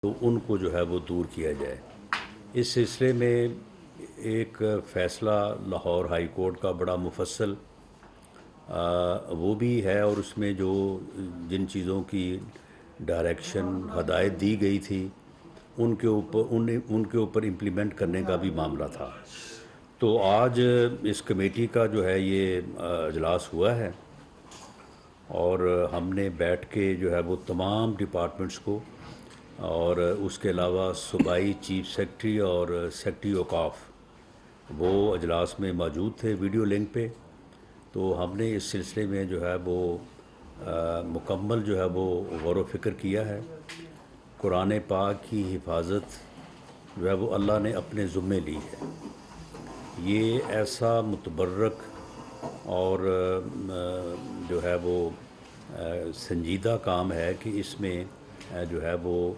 تو ان کو جو ہے وہ دور کیا جائے۔ اس سلسلے میں ایک فیصلہ لاہور ہائی کورٹ کا بڑا مفصل وہ بھی ہے، اور اس میں جو جن چیزوں کی ڈائریکشن ہدایت دی گئی تھی ان کے اوپر امپلیمنٹ کرنے کا بھی معاملہ تھا۔ تو آج اس کمیٹی کا جو ہے یہ اجلاس ہوا ہے، اور ہم نے بیٹھ کے جو ہے وہ تمام ڈپارٹمنٹس کو، اور اس کے علاوہ صوبائی چیف سیکرٹری اور سیکرٹری اوقاف وہ اجلاس میں موجود تھے ویڈیو لنک پہ۔ تو ہم نے اس سلسلے میں جو ہے وہ مکمل جو ہے وہ غور و فکر کیا ہے۔ قرآن پاک کی حفاظت جو ہے وہ اللہ نے اپنے ذمے لی ہے۔ یہ ایسا متبرک اور جو ہے وہ سنجیدہ کام ہے کہ اس میں جو ہے وہ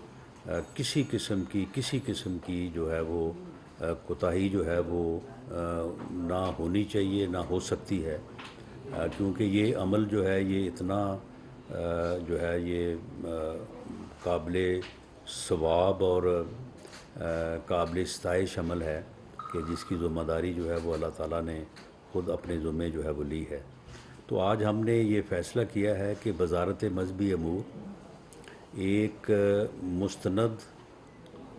کسی قسم کی جو ہے وہ کوتاہی جو ہے وہ نہ ہونی چاہیے، نہ ہو سکتی ہے، کیونکہ یہ عمل جو ہے یہ اتنا جو ہے یہ قابل ثواب اور قابل ستائش عمل ہے کہ جس کی ذمہ داری جو ہے وہ اللہ تعالیٰ نے خود اپنے ذمے جو ہے وہ لی ہے۔ تو آج ہم نے یہ فیصلہ کیا ہے کہ وزارت مذہبی امور ایک مستند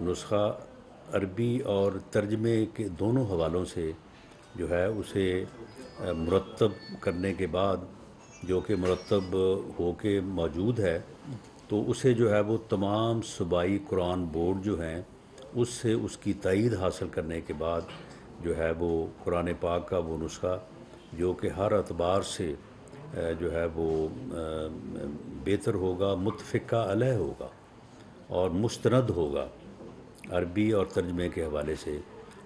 نسخہ عربی اور ترجمے کے دونوں حوالوں سے جو ہے اسے مرتب کرنے کے بعد، جو کہ مرتب ہو کے موجود ہے، تو اسے جو ہے وہ تمام صوبائی قرآن بورڈ جو ہیں اس سے اس کی تائید حاصل کرنے کے بعد جو ہے وہ قرآن پاک کا وہ نسخہ جو کہ ہر اعتبار سے جو ہے وہ بہتر ہوگا، متفقہ علیہ ہوگا اور مستند ہوگا عربی اور ترجمے کے حوالے سے،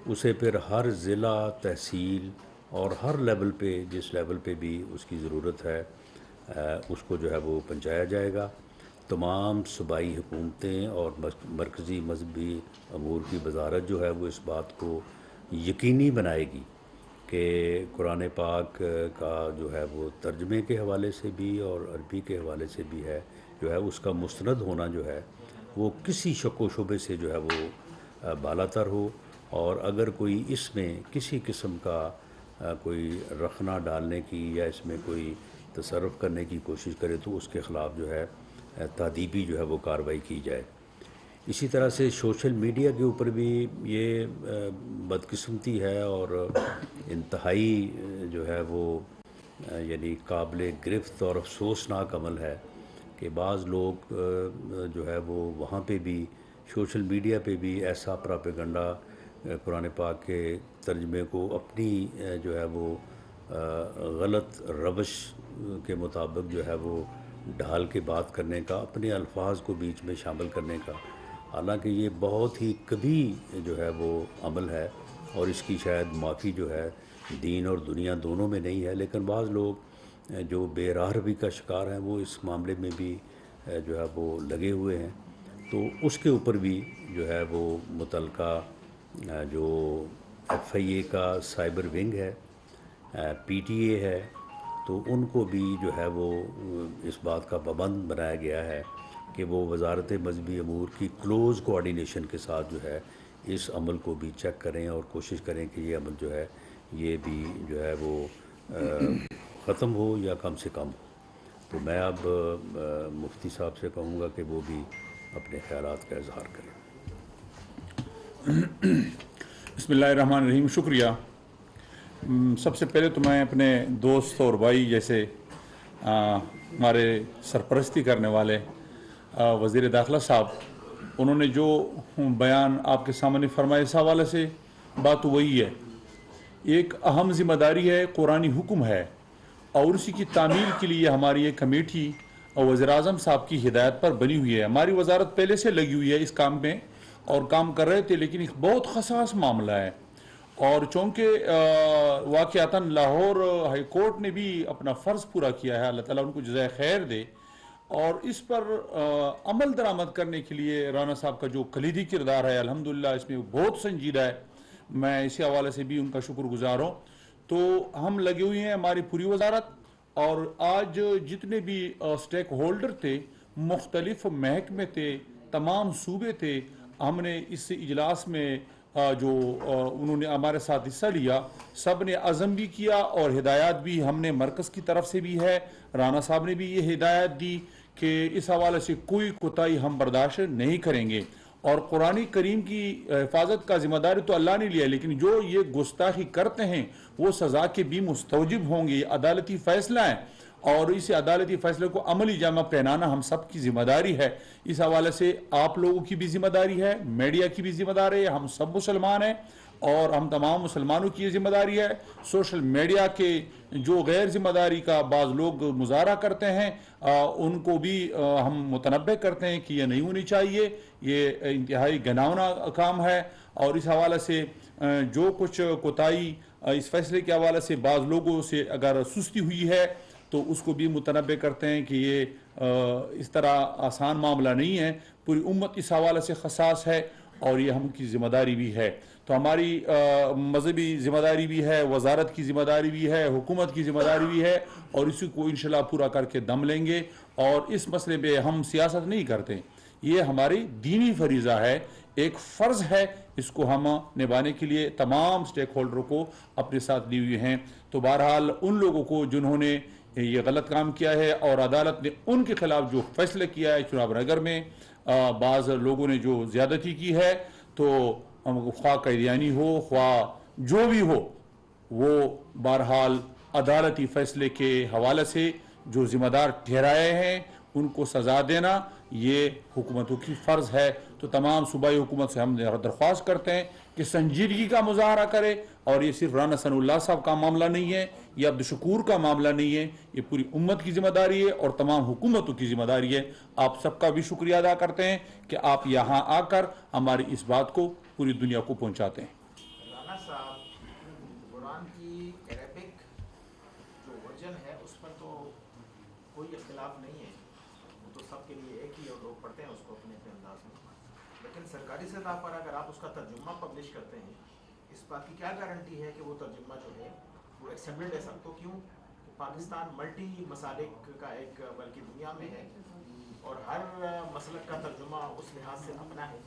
اسے پھر ہر ضلع، تحصیل اور ہر لیول پہ، جس لیول پہ بھی اس کی ضرورت ہے اس کو جو ہے وہ پہنچایا جائے گا۔ تمام صوبائی حکومتیں اور مرکزی مذہبی امور کی وزارت جو ہے وہ اس بات کو یقینی بنائے گی کہ قرآن پاک کا جو ہے وہ ترجمے کے حوالے سے بھی اور عربی کے حوالے سے بھی ہے جو ہے اس کا مستند ہونا جو ہے وہ کسی شک و شبے سے جو ہے وہ بالا تر ہو، اور اگر کوئی اس میں کسی قسم کا کوئی رخنہ ڈالنے کی یا اس میں کوئی تصرف کرنے کی کوشش کرے تو اس کے خلاف جو ہے تادیبی جو ہے وہ کارروائی کی جائے۔ اسی طرح سے سوشل میڈیا کے اوپر بھی یہ بدقسمتی ہے اور انتہائی جو ہے وہ یعنی قابل گرفت اور افسوسناک عمل ہے کہ بعض لوگ جو ہے وہ وہاں پہ بھی سوشل میڈیا پہ بھی ایسا پراپیگنڈا قرآن پاک کے ترجمے کو اپنی جو ہے وہ غلط روش کے مطابق جو ہے وہ ڈھال کے بات کرنے کا، اپنے الفاظ کو بیچ میں شامل کرنے کا، حالانکہ یہ بہت ہی کبھی جو ہے وہ عمل ہے اور اس کی شاید معافی جو ہے دین اور دنیا دونوں میں نہیں ہے، لیکن بعض لوگ جو بے راہ روی کا شکار ہیں وہ اس معاملے میں بھی جو ہے وہ لگے ہوئے ہیں۔ تو اس کے اوپر بھی جو ہے وہ متعلقہ جو ایف آئی اے کا سائبر ونگ ہے، پی ٹی اے ہے، تو ان کو بھی جو ہے وہ اس بات کا پابند بنایا گیا ہے کہ وہ وزارت مذہبی امور کی کلوز کوآرڈینیشن کے ساتھ جو ہے اس عمل کو بھی چیک کریں اور کوشش کریں کہ یہ عمل جو ہے یہ بھی جو ہے وہ ختم ہو یا کم سے کم ہو۔ تو میں اب مفتی صاحب سے کہوں گا کہ وہ بھی اپنے خیالات کا اظہار کریں۔ بسم اللہ الرحمن الرحیم۔ شکریہ۔ سب سے پہلے تو میں اپنے دوست اور بھائی جیسے ہمارے سرپرستی کرنے والے وزیر داخلہ صاحب، انہوں نے جو بیان آپ کے سامنے فرمایا، اس حوالے سے بات وہی ہے، ایک اہم ذمہ داری ہے، قرآنی حکم ہے، اور اسی کی تعمیل کے لیے ہماری ایک کمیٹی اور وزیر اعظم صاحب کی ہدایت پر بنی ہوئی ہے۔ ہماری وزارت پہلے سے لگی ہوئی ہے اس کام میں اور کام کر رہے تھے، لیکن ایک بہت حساس معاملہ ہے، اور چونکہ واقعتاً لاہور ہائی کورٹ نے بھی اپنا فرض پورا کیا ہے، اللہ تعالیٰ ان کو جزائے خیر دے، اور اس پر عمل درآمد کرنے کے لیے رانا صاحب کا جو کلیدی کردار ہے الحمدللہ اس میں بہت سنجیدہ ہے، میں اسی حوالے سے بھی ان کا شکر گزار ہوں۔ تو ہم لگے ہوئے ہیں، ہماری پوری وزارت، اور آج جتنے بھی سٹیک ہولڈر تھے، مختلف محکمے تھے، تمام صوبے تھے. ہم نے اس اجلاس میں جو انہوں نے ہمارے ساتھ حصہ لیا, سب نے عزم بھی کیا اور ہدایات بھی ہم نے مرکز کی طرف سے بھی ہے. رانا صاحب نے بھی یہ ہدایت دی کہ اس حوالے سے کوئی کوتاہی ہم برداشت نہیں کریں گے, اور قرآن کریم کی حفاظت کا ذمہ داری تو اللہ نے لیا ہے, لیکن جو یہ گستاخی کرتے ہیں وہ سزا کے بھی مستوجب ہوں گے. یہ عدالتی فیصلہ ہے اور اس عدالتی فیصلے کو عملی جامہ پہنانا ہم سب کی ذمہ داری ہے. اس حوالے سے آپ لوگوں کی بھی ذمہ داری ہے, میڈیا کی بھی ذمہ داری ہے, ہم سب مسلمان ہیں اور ہم تمام مسلمانوں کی یہ ذمہ داری ہے. سوشل میڈیا کے جو غیر ذمہ داری کا بعض لوگ مظاہرہ کرتے ہیں ان کو بھی ہم متنبہ کرتے ہیں کہ یہ نہیں ہونی چاہیے, یہ انتہائی گھناؤنا کام ہے. اور اس حوالے سے جو کچھ کوتاہی اس فیصلے کے حوالے سے بعض لوگوں سے اگر سستی ہوئی ہے تو اس کو بھی متنبہ کرتے ہیں کہ یہ اس طرح آسان معاملہ نہیں ہے. پوری امت اس حوالے سے حساس ہے اور یہ ہم کی ذمہ داری بھی ہے. تو ہماری مذہبی ذمہ داری بھی ہے, وزارت کی ذمہ داری بھی ہے, حکومت کی ذمہ داری بھی ہے, اور اسی کو انشاءاللہ پورا کر کے دم لیں گے. اور اس مسئلے پہ ہم سیاست نہیں کرتے, یہ ہماری دینی فریضہ ہے, ایک فرض ہے, اس کو ہم نبھانے کے لیے تمام سٹیک ہولڈر کو اپنے ساتھ لیے ہوئے ہیں. تو بہرحال ان لوگوں کو جنہوں نے یہ غلط کام کیا ہے اور عدالت نے ان کے خلاف جو فیصلہ کیا ہے چناب نگر میں, بعض لوگوں نے جو زیادتی کی ہے, تو خواہ قیدیانی ہو خواہ جو بھی ہو, وہ بہرحال عدالتی فیصلے کے حوالے سے جو ذمہ دار ٹھہرائے ہیں ان کو سزا دینا یہ حکومتوں کی فرض ہے. تو تمام صوبائی حکومت سے ہم درخواست کرتے ہیں کہ سنجیدگی کا مظاہرہ کرے, اور یہ صرف رانا ثناء اللہ صاحب کا معاملہ نہیں ہے, یہ عبدالشکور کا معاملہ نہیں ہے, یہ پوری امت کی ذمہ داری ہے اور تمام حکومتوں کی ذمہ داری ہے. آپ سب کا بھی شکریہ ادا کرتے ہیں کہ آپ یہاں آ کر ہماری اس بات کو پوری دنیا کو پہنچاتے ہیں. رانا صاحب, قرآن کی عربک جو ورژن ہے اس پر تو کوئی اختلاف نہیں ہے, وہ تو سب کے لیے ایک ہی اور لوگ پڑھتے ہیں اس کو اپنے اپنے انداز میں. لیکن سرکاری سطح پر اگر آپ اس کا ترجمہ پبلش کرتے ہیں, اس بات کی کیا گارنٹی ہے کہ وہ ترجمہ جو ہے وہ ایکسیپٹڈ ہے سب کو؟ کیوں کہ پاکستان ملٹی مسالک کا ایک بلکہ دنیا میں ہے اور ہر مسلک کا ترجمہ اس لحاظ سے اپنا ہے.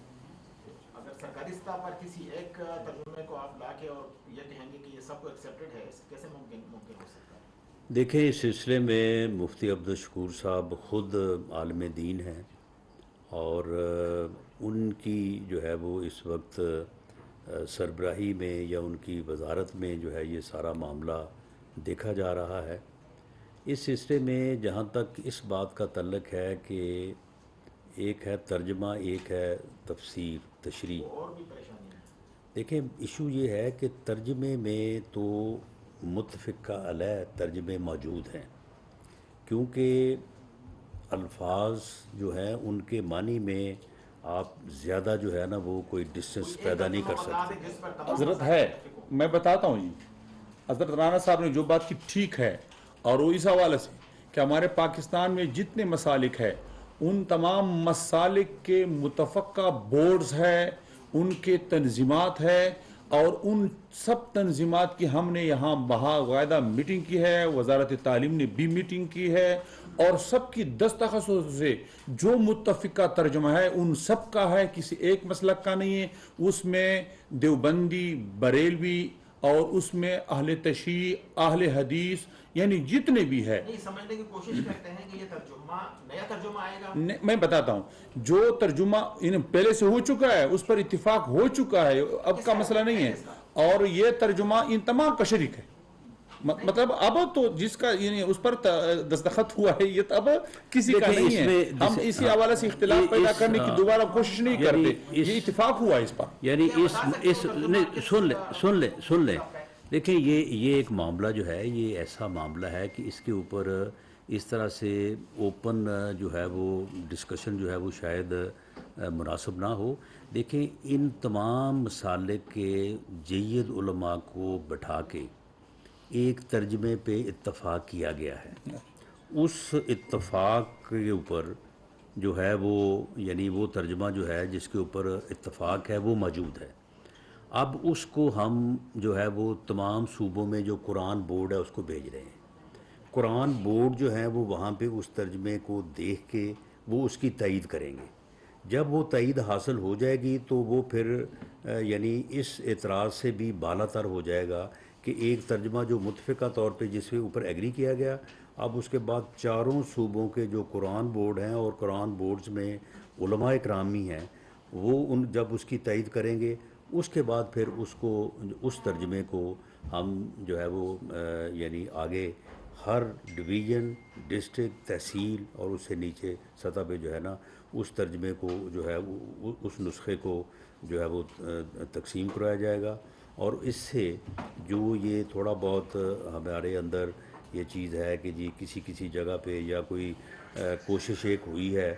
اگر سرکاری سطح پر کسی ایک ترجمے کو آپ لا کے اور یہ کہیں گے کہ یہ سب کو ایکسیپٹڈ ہے, کیسے ممکن ہو سکتا ہے؟ دیکھیں, اس سلسلے میں مفتی عبدالشکور صاحب خود عالم دین ہیں, اور ان کی جو ہے وہ اس وقت سربراہی میں یا ان کی وزارت میں جو ہے یہ سارا معاملہ دیکھا جا رہا ہے. اس سلسلے میں جہاں تک اس بات کا تعلق ہے کہ ایک ہے ترجمہ, ایک ہے تفسیر تشریح. اور بھی پریشانی ہے. دیکھیں, ایشو یہ ہے کہ ترجمے میں تو متفقہ علیہ ترجمے موجود ہیں, کیونکہ الفاظ جو ہیں ان کے معنی میں آپ زیادہ جو ہے نا وہ کوئی ڈسٹنس پیدا نہیں کر سکتے. حضرت ہے, میں بتاتا ہوں, حضرت رانا صاحب نے جو بات کی ٹھیک ہے, اور وہ اس حوالے سے کہ ہمارے پاکستان میں جتنے مسالک ہے ان تمام مسالک کے متفقہ بورڈز ہے, ان کے تنظیمات ہے, اور ان سب تنظیمات کی ہم نے یہاں باقاعدہ میٹنگ کی ہے, وزارت تعلیم نے بھی میٹنگ کی ہے, اور سب کی دستخط سے جو متفقہ ترجمہ ہے ان سب کا ہے, کسی ایک مسلک کا نہیں ہے. اس میں دیوبندی, بریلوی, اور اس میں اہل تشیع, اہل حدیث, یعنی جتنے بھی ہے. نہیں, سمجھنے کی کوشش کرتے ہیں کہ یہ ترجمہ نیا ترجمہ آئے گا. میں بتاتا ہوں, جو ترجمہ پہلے سے ہو چکا ہے اس پر اتفاق ہو چکا ہے, اب کا مسئلہ نہیں ہے, اور یہ ترجمہ ان تمام کا شریک ہے. مطلب اب تو جس کا یعنی اس پر دستخط ہوا ہے یہ تو اب کسی کا نہیں ہے. ہم اسی حوالے سے اختلاف پیدا کرنے کی دوبارہ کوشش نہیں کرتے, یہ اتفاق ہوا اس پر. یعنی سن لیں دیکھیں, یہ ایک معاملہ جو ہے یہ ایسا معاملہ ہے کہ اس کے اوپر اس طرح سے اوپن جو ہے وہ ڈسکشن جو ہے وہ شاید مناسب نہ ہو. دیکھیں, ان تمام مسالک کے جید علماء کو بٹھا کے ایک ترجمے پہ اتفاق کیا گیا ہے. اس اتفاق کے اوپر جو ہے وہ یعنی وہ ترجمہ جو ہے جس کے اوپر اتفاق ہے وہ موجود ہے. اب اس کو ہم جو ہے وہ تمام صوبوں میں جو قرآن بورڈ ہے اس کو بھیج رہے ہیں. قرآن بورڈ جو ہے وہ وہاں پہ اس ترجمے کو دیکھ کے وہ اس کی تائید کریں گے. جب وہ تائید حاصل ہو جائے گی تو وہ پھر یعنی اس اعتراض سے بھی بالا تر ہو جائے گا کہ ایک ترجمہ جو متفقہ طور پہ جس کے اوپر ایگری کیا گیا، اب اس کے بعد چاروں صوبوں کے جو قرآن بورڈ ہیں اور قرآن بورڈز میں علماء اکرامی ہیں، وہ جب اس کی تائید کریں گے، اس کے بعد پھر اس ترجمے کو ہم جو ہے وہ یعنی آگے ہر ڈویژن، ڈسٹرکٹ، تحصیل اور اس سے نیچے سطح پہ جو ہے نا اس ترجمے کو جو ہے اس نسخے کو جو ہے وہ تقسیم کرایا جائے گا، اور اس سے جو یہ تھوڑا بہت ہمارے اندر یہ چیز ہے کہ جی کسی جگہ پہ یا کوئی کوشش ایک ہوئی ہے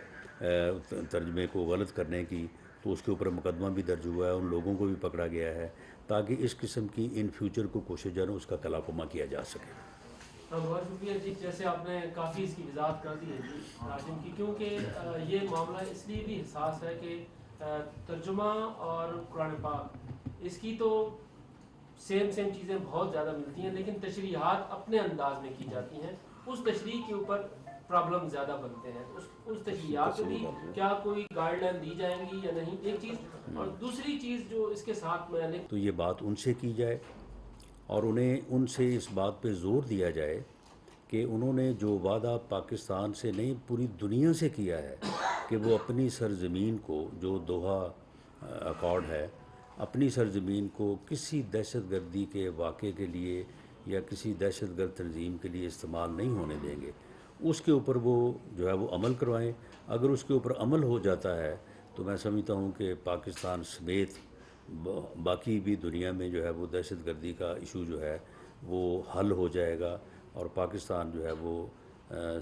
ترجمے کو غلط کرنے کی، تو اس کے اوپر مقدمہ بھی درج ہوا ہے، ان لوگوں کو بھی پکڑا گیا ہے تاکہ اس قسم کی ان فیوچر کو کوشش جو ہے اس کا کلاکما کیا جا سکے۔ بہت شکریہ جی، جیسے آپ نے کافی اس کی وضاحت کر دی ہے جی ناظرین کی، کیونکہ یہ معاملہ اس لیے بھی حساس ہے کہ ترجمہ اور قرآن پاک اس کی تو سیم چیزیں بہت زیادہ ملتی ہیں، لیکن تشریحات اپنے انداز میں کی جاتی ہیں، اس تشریح کے اوپر پرابلم زیادہ بنتے ہیں، اس تشریحات کو بھی کیا کوئی گائیڈ لائن دی جائیں گی یا نہیں، ایک چیز، اور دوسری چیز جو اس کے ساتھ میں نے تو یہ بات ان سے کی جائے اور انہیں ان سے اس بات پہ زور دیا جائے کہ انہوں نے جو وعدہ پاکستان سے نہیں پوری دنیا سے کیا ہے کہ وہ اپنی سرزمین کو، جو دوحہ اکارڈ ہے، اپنی سرزمین کو کسی دہشت گردی کے واقعے کے لیے یا کسی دہشت گرد تنظیم کے لیے استعمال نہیں ہونے دیں گے، اس کے اوپر وہ جو ہے وہ عمل کروائیں۔ اگر اس کے اوپر عمل ہو جاتا ہے تو میں سمجھتا ہوں کہ پاکستان سمیت باقی بھی دنیا میں جو ہے وہ دہشت گردی کا ایشو جو ہے وہ حل ہو جائے گا، اور پاکستان جو ہے وہ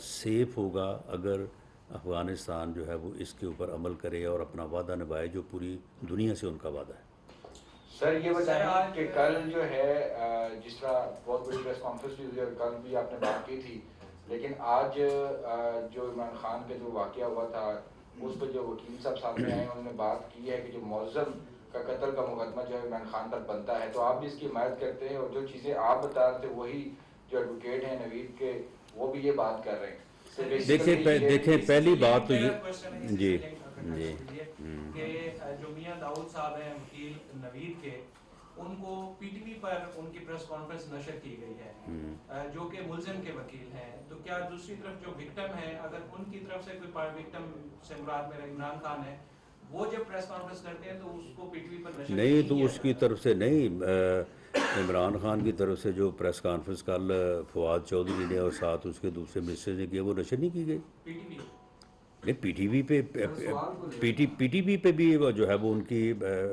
سیف ہوگا اگر افغانستان جو ہے وہ اس کے اوپر عمل کرے اور اپنا وعدہ نبھائے جو پوری دنیا سے ان کا وعدہ ہے۔ سر یہ بتائیں کہ کل جو ہے جس طرح بہت بڑی پریس کانفرنس بھی ہوئی اور کل بھی آپ نے بات کی تھی، لیکن آج جو عمران خان کا جو واقعہ ہوا تھا اس پہ جو وکیل صاحب سامنے آئے انہوں نے بات کی ہے کہ جو معظم کا قتل کا مقدمہ جو ہے عمران خان پر بنتا ہے، تو آپ بھی اس کی حمایت کرتے ہیں، اور جو چیزیں آپ بتا رہے تھے وہی جو ایڈوکیٹ ہیں نوید کے وہ بھی یہ بات کر رہے ہیں۔ دیکھیں پہلی بات تو یہ جی کہ جو میاں داؤد صاحب ہیں وکیل نوید کے، ان کو پی ٹی وی پر ان کی پریس کانفرنس نشر کی گئی ہے جو کہ ملزم کے وکیل ہیں، تو کیا دوسری طرف جو وکٹم ہے اگر ان کی طرف سے کوئی وکٹم سے مراد میرا عمران خان ہے، وہ جب پریس کانفرنس کرتے ہیں تو اس کو پی ٹی وی پر نشر نہیں، تو اس کی طرف سے نہیں، عمران خان کی طرف سے جو پریس کانفرنس کل فواد چودھری نے اور ساتھ اس کے دوسرے منسٹر نے کیا وہ نشر نہیں کی گئی۔ پی ٹی وی نہیں، پی ٹی وی پہ پی ٹی وی پہ بھی جو ہے وہ ان کی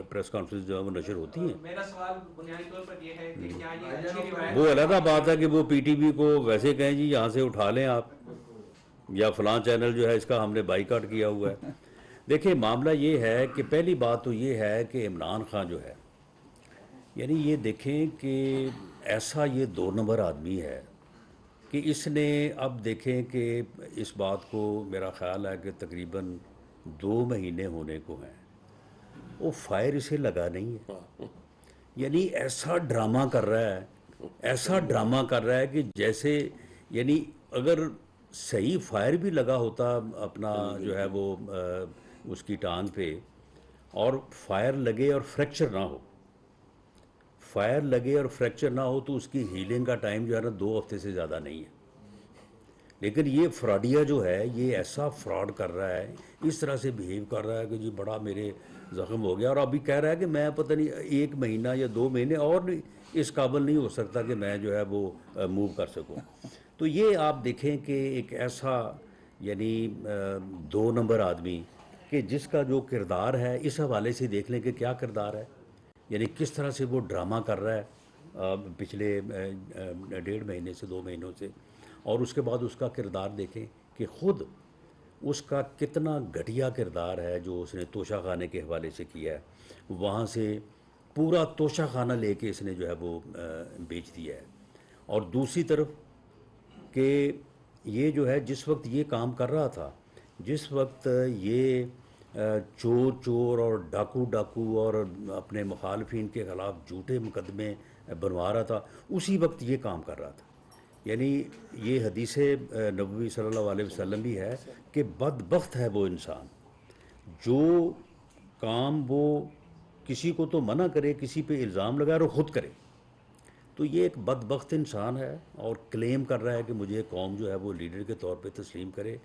پریس کانفرنس جو ہے وہ نشر ہوتی ہیں۔ میرا سوال بنیادی طور پر یہ ہے کہ کیا یہ اچھی روایت وہ علیحدہ بات ہے کہ وہ پی ٹی وی کو ویسے کہیں جی یہاں سے اٹھا لیں آپ، یا فلاں چینل جو ہے اس کا ہم نے بائیکاٹ کیا ہوا ہے۔ دیکھیں معاملہ یہ ہے کہ پہلی بات تو یہ ہے کہ عمران خان جو ہے، یعنی یہ دیکھیں کہ ایسا یہ 2 نمبر آدمی ہے کہ اس نے، اب دیکھیں کہ اس بات کو میرا خیال ہے کہ تقریباً 2 مہینے ہونے کو ہیں، وہ فائر اسے لگا نہیں ہے، یعنی ایسا ڈرامہ کر رہا ہے، ایسا ڈرامہ کر رہا ہے کہ جیسے یعنی اگر صحیح فائر بھی لگا ہوتا اپنا جو ہے وہ اس کی ٹانگ پہ، اور فائر لگے اور فریکچر نہ ہو، فائر لگے اور فریکچر نہ ہو تو اس کی ہیلنگ کا ٹائم جو ہے نا 2 ہفتے سے زیادہ نہیں ہے، لیکن یہ فراڈیا جو ہے یہ ایسا فراڈ کر رہا ہے، اس طرح سے بیہیو کر رہا ہے کہ جی بڑا میرے زخم ہو گیا، اور ابھی کہہ رہا ہے کہ میں پتہ نہیں 1 مہینہ یا 2 مہینے اور نہیں اس قابل نہیں ہو سکتا کہ میں جو ہے وہ موو کر سکوں۔ تو یہ آپ دیکھیں کہ ایک ایسا یعنی 2 نمبر آدمی کہ جس کا جو کردار ہے اس حوالے سے دیکھ لیں کہ کیا کردار ہے، یعنی کس طرح سے وہ ڈرامہ کر رہا ہے پچھلے 1.5 مہینے سے 2 مہینوں سے، اور اس کے بعد اس کا کردار دیکھیں کہ خود اس کا کتنا گھٹیا کردار ہے جو اس نے توشہ خانے کے حوالے سے کیا ہے، وہاں سے پورا توشہ خانہ لے کے اس نے جو ہے وہ بیچ دیا ہے۔ اور دوسری طرف کہ یہ جو ہے جس وقت یہ کام کر رہا تھا، جس وقت یہ چور اور ڈاکو اور اپنے مخالفین کے خلاف جھوٹے مقدمے بنوا رہا تھا، اسی وقت یہ کام کر رہا تھا۔ یعنی یہ حدیث نبوی صلی اللہ علیہ وسلم بھی ہے کہ بدبخت ہے وہ انسان جو کام وہ کسی کو تو منع کرے، کسی پہ الزام لگائے اور خود کرے، تو یہ ایک بدبخت انسان ہے اور کلیم کر رہا ہے کہ مجھے قوم جو ہے وہ لیڈر کے طور پہ تسلیم کرے۔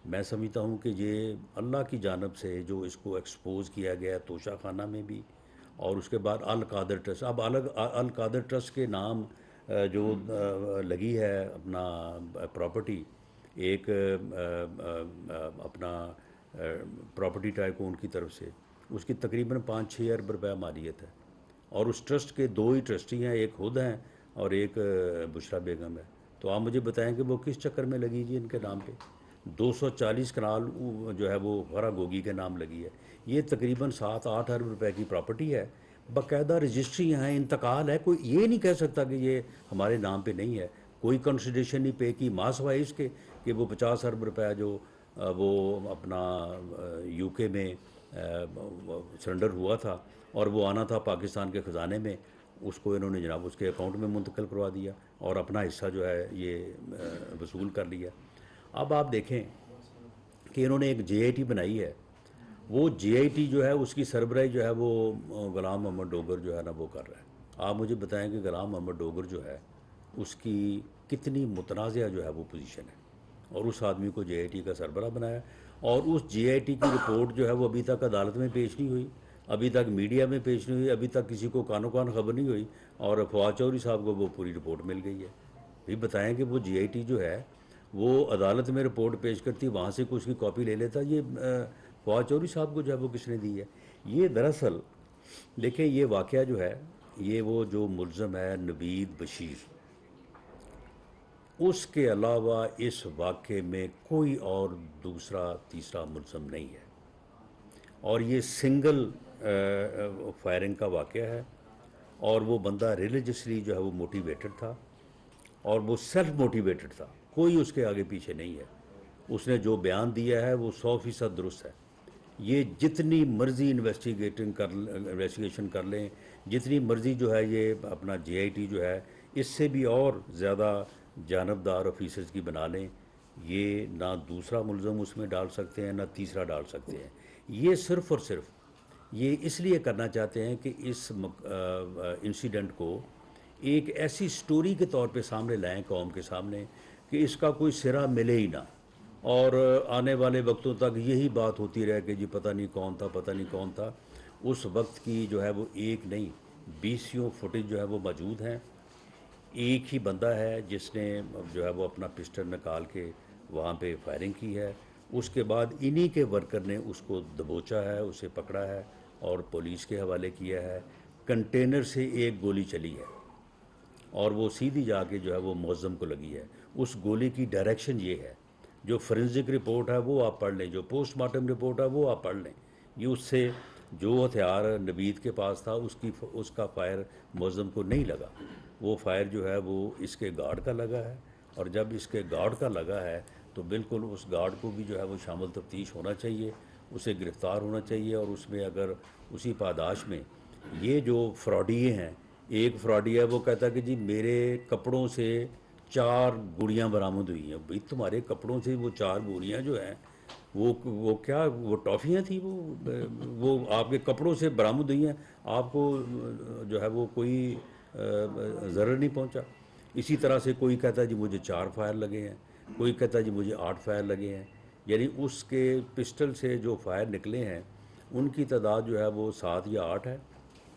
میں سمجھتا ہوں کہ یہ اللہ کی جانب سے جو اس کو ایکسپوز کیا گیا ہے توشہ خانہ میں بھی، اور اس کے بعد القادر ٹرسٹ، اب القادر ٹرسٹ کے نام جو لگی ہے اپنا پراپرٹی، ایک اپنا پراپرٹی ٹائکون کی طرف سے، اس کی تقریباً 5-6 ارب روپے مالیت ہے، اور اس ٹرسٹ کے 2 ہی ٹرسٹی ہیں، ایک خود ہیں اور ایک بشرا بیگم ہے۔ تو آپ مجھے بتائیں کہ وہ کس چکر میں لگی جی ان کے نام پہ؟ 240 کنال جو ہے وہ غرہ گوگی کے نام لگی ہے، یہ تقریباً 7-8 ارب روپے کی پراپرٹی ہے، باقاعدہ رجسٹری ہیں، انتقال ہے، کوئی یہ نہیں کہہ سکتا کہ یہ ہمارے نام پہ نہیں ہے، کوئی کنسیڈریشن نہیں پے کی، ماں سوائے اس کے کہ وہ 50 ارب روپے جو وہ اپنا یو کے میں سرنڈر ہوا تھا اور وہ آنا تھا پاکستان کے خزانے میں، اس کو انہوں نے جناب اس کے اکاؤنٹ میں منتقل کروا دیا اور اپنا حصہ جو ہے یہ وصول کر لیا۔ اب آپ دیکھیں کہ انہوں نے ایک جے آئی ٹی بنائی ہے، وہ جے آئی ٹی جو ہے اس کی سربراہی جو ہے وہ غلام محمد ڈوگر جو ہے نا وہ کر رہا ہے۔ آپ مجھے بتائیں کہ غلام محمد ڈوگر جو ہے اس کی کتنی متنازعہ جو ہے وہ پوزیشن ہے، اور اس آدمی کو جے آئی ٹی کا سربراہ بنایا، اور اس جے آئی ٹی کی رپورٹ جو ہے وہ ابھی تک عدالت میں پیش نہیں ہوئی، ابھی تک میڈیا میں پیش نہیں ہوئی، ابھی تک کسی کو کانوں کان خبر نہیں ہوئی، اور فواد چودھری صاحب کو وہ پوری رپورٹ مل گئی ہے۔ بھی بتائیں کہ وہ جے آئی ٹی جو ہے وہ عدالت میں رپورٹ پیش کرتی، وہاں سے کوئی اس کی کاپی لے لیتا، یہ فواد چودھری صاحب کو جو ہے وہ کس نے دی ہے؟ یہ دراصل دیکھیں یہ واقعہ جو ہے یہ وہ جو ملزم ہے نوید بشیر، اس کے علاوہ اس واقعے میں کوئی اور دوسرا تیسرا ملزم نہیں ہے، اور یہ سنگل فائرنگ کا واقعہ ہے، اور وہ بندہ ریلیجسلی جو ہے وہ موٹیویٹڈ تھا، اور وہ سیلف موٹیویٹڈ تھا، کوئی اس کے آگے پیچھے نہیں ہے، اس نے جو بیان دیا ہے وہ 100% درست ہے۔ یہ جتنی مرضی انویسٹیگیشن کر لیں، جتنی مرضی جو ہے یہ اپنا جے آئی ٹی جو ہے اس سے بھی اور زیادہ جانبدار آفیسرز کی بنا لیں، یہ نہ دوسرا ملزم اس میں ڈال سکتے ہیں نہ تیسرا ڈال سکتے ہیں۔ یہ صرف اور صرف یہ اس لیے کرنا چاہتے ہیں کہ اس انسیڈنٹ کو ایک ایسی سٹوری کے طور پہ سامنے لائیں قوم کے سامنے کہ اس کا کوئی سرا ملے ہی نہ، اور آنے والے وقتوں تک یہی بات ہوتی رہے کہ جی پتہ نہیں کون تھا، پتہ نہیں کون تھا۔ اس وقت کی جو ہے وہ ایک نہیں 20 فوٹیج جو ہے وہ موجود ہیں، ایک ہی بندہ ہے جس نے جو ہے وہ اپنا پسٹل نکال کے وہاں پہ فائرنگ کی ہے، اس کے بعد انہی کے ورکر نے اس کو دبوچا ہے، اسے پکڑا ہے اور پولیس کے حوالے کیا ہے۔ کنٹینر سے ایک گولی چلی ہے اور وہ سیدھی جا کے جو ہے وہ معظم کو لگی ہے۔ اس گولی کی ڈائریکشن یہ ہے، جو فورینزک رپورٹ ہے وہ آپ پڑھ لیں، جو پوسٹ مارٹم رپورٹ ہے وہ آپ پڑھ لیں، یہ اس سے جو ہتھیار نوید کے پاس تھا اس کا فائر معظم کو نہیں لگا، وہ فائر جو ہے وہ اس کے گارڈ کا لگا ہے، اور جب اس کے گارڈ کا لگا ہے تو بالکل اس گارڈ کو بھی جو ہے وہ شامل تفتیش ہونا چاہیے، اسے گرفتار ہونا چاہیے، اور اس میں اگر اسی پاداش میں یہ جو فراڈیے ہیں، ایک فراڈی ہے وہ کہتا ہے کہ جی میرے کپڑوں سے 4 گولیاں برآمد ہوئی ہیں۔ بھئی تمہارے کپڑوں سے وہ 4 گولیاں جو ہیں وہ کیا وہ ٹافیاں تھیں، وہ آپ کے کپڑوں سے برآمد ہوئی ہیں، آپ کو جو ہے وہ کوئی ضرر نہیں پہنچا۔ اسی طرح سے کوئی کہتا ہے جی مجھے 4 فائر لگے ہیں، کوئی کہتا ہے جی مجھے 8 فائر لگے ہیں، یعنی اس کے پسٹل سے جو فائر نکلے ہیں ان کی تعداد جو ہے وہ 7 یا 8 ہے،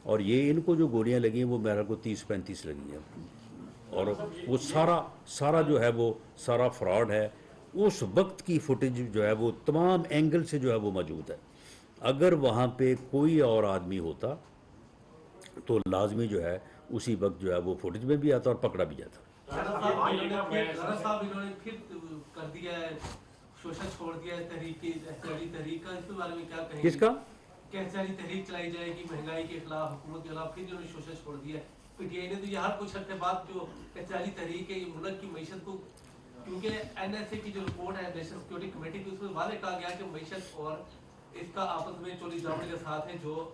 اور یہ ان کو جو گولیاں لگی ہیں وہ میرا کو 30-35 لگی ہیں، اور وہ سارا جو ہے وہ سارا فراڈ ہے۔ اس وقت کی فوٹیج جو ہے وہ تمام اینگل سے جو ہے وہ موجود ہے۔ اگر وہاں پہ کوئی اور آدمی ہوتا تو لازمی جو ہے اسی وقت جو ہے وہ فوٹیج میں بھی آتا اور پکڑا بھی جاتا۔ انہوں نے پھر کر دیا ہے، شوشن چھوڑ دیا ہے تحریک کا، اس کے بارے میں کیا کہیں گے؟ کس کا؟ کہ احتجاجی تحریک چلائی جائے گی مہنگائی کے خلاف، حکومت کے خلاف، پھر انہوں نے شوشن چھوڑ دیا ہے۔ پی ٹی آئی نے تو یہ ہر کچھ ہفتے بعد جو احتجاجی تحریک ہے یہ ملک کی معیشت کو، کیونکہ این ایس اے کی جو رپورٹ ہے نیشنل سیکورٹی کمیٹی کی، اس میں واضح کہا گیا کہ معیشت اور اس کا آپس میں چوری چاوڑی کے ساتھ ہے، جو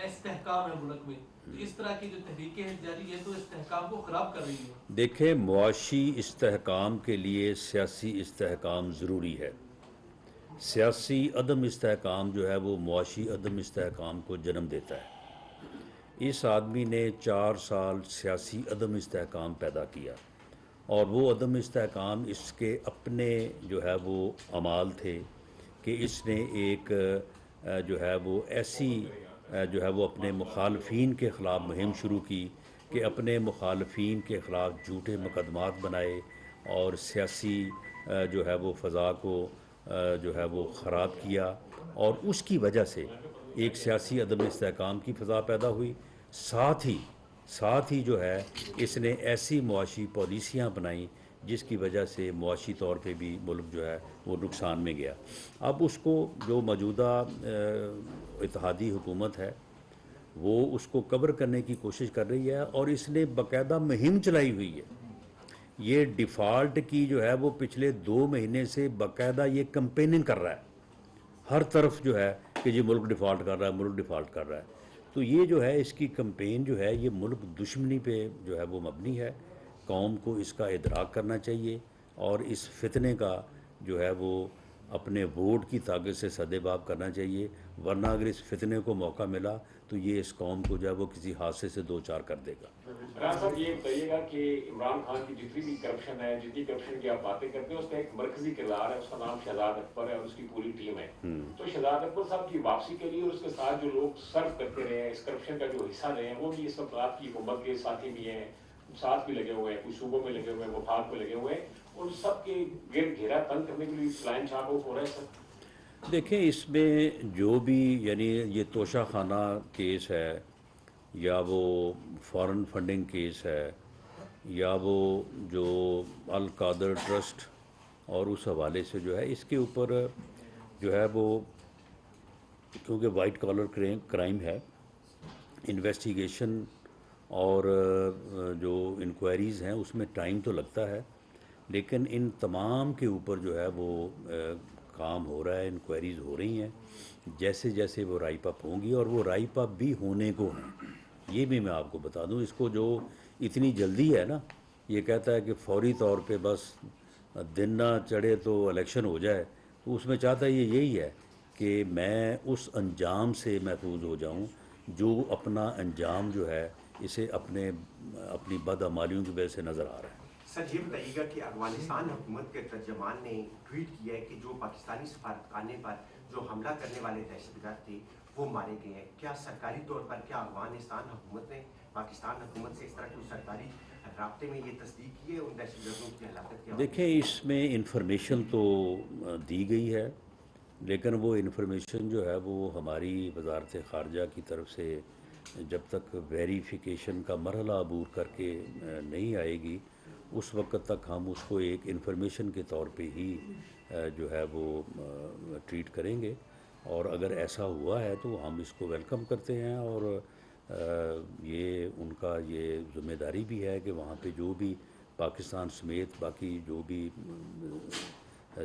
استحکام ہے ملک میں، تو اس طرح کی جو تحریکیں ہیں جاری یہ تو استحکام کو خراب کر رہی ہیں۔ دیکھیں معاشی استحکام کے لیے سیاسی استحکام ضروری ہے، سیاسی عدم استحکام جو ہے وہ معاشی عدم استحکام کو جنم دیتا ہے۔ اس آدمی نے 4 سال سیاسی عدم استحکام پیدا کیا، اور وہ عدم استحکام اس کے اپنے جو ہے وہ اعمال تھے کہ اس نے ایک جو ہے وہ ایسی جو ہے وہ اپنے مخالفین کے خلاف مہم شروع کی کہ اپنے مخالفین کے خلاف جھوٹے مقدمات بنائے اور سیاسی جو ہے وہ فضا کو جو ہے وہ خراب کیا، اور اس کی وجہ سے ایک سیاسی عدم استحکام کی فضا پیدا ہوئی۔ ساتھ ہی جو ہے اس نے ایسی معاشی پالیسیاں بنائیں جس کی وجہ سے معاشی طور پہ بھی ملک جو ہے وہ نقصان میں گیا۔ اب اس کو جو موجودہ اتحادی حکومت ہے وہ اس کو کور کرنے کی کوشش کر رہی ہے، اور اس نے باقاعدہ مہم چلائی ہوئی ہے۔ یہ ڈیفالٹ کی جو ہے وہ پچھلے 2 مہینے سے باقاعدہ یہ کمپیننگ کر رہا ہے ہر طرف جو ہے کہ جی ملک ڈیفالٹ کر رہا ہے، ملک ڈیفالٹ کر رہا ہے۔ تو یہ جو ہے اس کی کمپین جو ہے یہ ملک دشمنی پہ جو ہے وہ مبنی ہے۔ قوم کو اس کا ادراک کرنا چاہیے اور اس فتنے کا جو ہے وہ اپنے ووٹ کی طاقت سے سدباب کرنا چاہیے، ورنہ اگر اس فتنے کو موقع ملا تو یہ اس قوم کو جو ہے وہ کسی حادثے سے 2 4 کر دے گا۔ عمران صاحب یہ بتائیے گا کہ عمران خان کی جتنی بھی کرپشن ہے، جتنی کرپشن کی آپ باتیں کرتے ہیں، اس کا ایک مرکزی کردار ہے، اس کا نام شہزاد اکبر ہے اور اس کی پوری ٹیم ہے۔ تو شہزاد اکبر صاحب کی واپسی کے لیے اور اس کے ساتھ جو لوگ سرو کرتے رہے ہیں، اس کرپشن کا جو حصہ رہے ہیں، وہ بھی اس وقت آپ کی حکومت کے ساتھی بھی ہیں، ساتھ بھی لگے ہوئے ہیں، کچھ صوبوں میں لگے ہوئے ہیں، وفاق میں لگے ہوئے ہیں، ان سب کے گرد گھیرا تنگ کرنے کے لیے پلان چاپ ہو رہا ہے سر؟ دیکھیں اس میں جو بھی یعنی یہ توشہ خانہ کیس ہے یا وہ فارن فنڈنگ کیس ہے یا وہ جو القادر ٹرسٹ اور اس حوالے سے جو ہے اس کے اوپر جو ہے وہ کیونکہ وائٹ کالر کرائم ہے، انویسٹیگیشن اور جو انکوائریز ہیں اس میں ٹائم تو لگتا ہے، لیکن ان تمام کے اوپر جو ہے وہ کام ہو رہا ہے، انکوائریز ہو رہی ہیں جیسے جیسے وہ رائپ اپ ہوں گی، اور وہ رائپ اپ بھی ہونے کو ہیں۔ یہ بھی میں آپ کو بتا دوں، اس کو جو اتنی جلدی ہے نا، یہ کہتا ہے کہ فوری طور پہ بس دن نہ چڑھے تو الیکشن ہو جائے، تو اس میں چاہتا ہے یہ یہی ہے کہ میں اس انجام سے محفوظ ہو جاؤں جو اپنا انجام جو ہے اسے اپنی بدعمالیوں کی وجہ سے نظر آ رہا ہے۔ سر یہ بتائیے گا کہ افغانستان حکومت کے ترجمان نے ٹویٹ کیا ہے کہ جو پاکستانی سفارت خانے پر جو حملہ کرنے والے دہشت گرد تھے وہ مارے گئے ہیں۔ کیا سرکاری طور پر کیا افغانستان حکومت نے پاکستان حکومت سے اس طرح کی سرکاری رابطے میں یہ تصدیق کی ہے ان دہشت گردوں کی ہلاکت کے؟ دیکھیں اس میں انفارمیشن تو دی گئی ہے، لیکن وہ انفارمیشن جو ہے وہ ہماری وزارت خارجہ کی طرف سے جب تک ویریفیکیشن کا مرحلہ عبور کر کے نہیں آئے گی اس وقت تک ہم اس کو ایک انفارمیشن کے طور پہ ہی جو ہے وہ ٹریٹ کریں گے، اور اگر ایسا ہوا ہے تو ہم اس کو ویلکم کرتے ہیں، اور یہ ان کا یہ ذمہ داری بھی ہے کہ وہاں پہ جو بھی پاکستان سمیت باقی جو بھی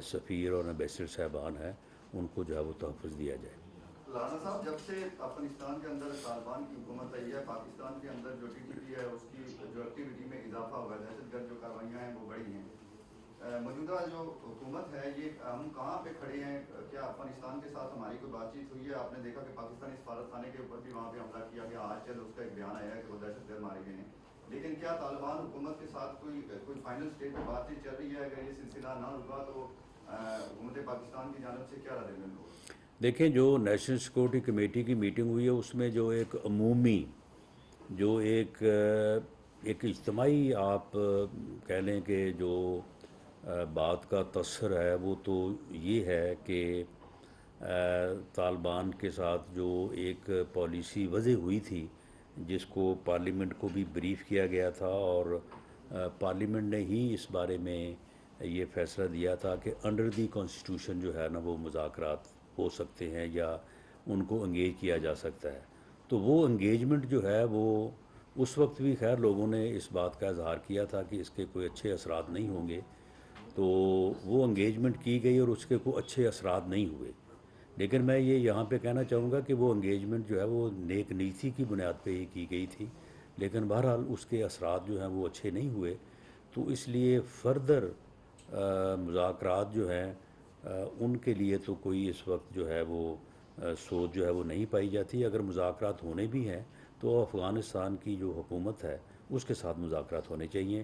سفیر اور ایمبیسڈر صاحبان ہیں ان کو جو ہے وہ تحفظ دیا جائے۔ رانا صاحب جب سے افغانستان کے اندر طالبان کی حکومت آئی ہے، پاکستان کے اندر جو ٹی ٹی پی ہے اس کی جو ایکٹیویٹی میں اضافہ ہوا ہے، دہشت گرد جو کاروائیاں ہیں وہ بڑی ہیں۔ موجودہ جو حکومت ہے یہ ہم کہاں پہ کھڑے ہیں؟ کیا افغانستان کے ساتھ ہماری کوئی بات چیت ہوئی ہے؟ آپ نے دیکھا کہ پاکستانی سفارت خانے کے اوپر بھی وہاں پہ حملہ کیا گیا، آج چل اس کا ایک بیان آیا ہے کہ وہ دہشت گرد مارے گئے ہیں، لیکن کیا طالبان حکومت کے ساتھ کوئی فائنل اسٹیج پہ بات چیت چل رہی ہے؟ اگر یہ سلسلہ نہ رکا تو حکومت پاکستان کی جانب سے کیا رد عمل ہوگا؟ دیکھیں جو نیشنل سیکورٹی کمیٹی کی میٹنگ ہوئی ہے اس میں جو ایک عمومی جو ایک اجتماعی آپ کہہ لیں کہ جو بات کا تاثر ہے وہ تو یہ ہے کہ طالبان کے ساتھ جو ایک پالیسی وضع ہوئی تھی جس کو پارلیمنٹ کو بھی بریف کیا گیا تھا، اور پارلیمنٹ نے ہی اس بارے میں یہ فیصلہ دیا تھا کہ انڈر دی کانسٹیٹیوشن جو ہے نا وہ مذاکرات ہو سکتے ہیں یا ان کو انگیج کیا جا سکتا ہے۔ تو وہ انگیجمنٹ جو ہے وہ اس وقت بھی خیر لوگوں نے اس بات کا اظہار کیا تھا کہ اس کے کوئی اچھے اثرات نہیں ہوں گے، تو وہ انگیجمنٹ کی گئی اور اس کے کوئی اچھے اثرات نہیں ہوئے، لیکن میں یہ یہاں پہ کہنا چاہوں گا کہ وہ انگیجمنٹ جو ہے وہ نیک نیتی کی بنیاد پہ ہی کی گئی تھی، لیکن بہرحال اس کے اثرات جو ہیں وہ اچھے نہیں ہوئے۔ تو اس لیے فردر مذاکرات جو ہیں ان کے لیے تو کوئی اس وقت جو ہے وہ سوچ جو ہے وہ نہیں پائی جاتی. اگر مذاکرات ہونے بھی ہیں تو افغانستان کی جو حکومت ہے اس کے ساتھ مذاکرات ہونے چاہیے.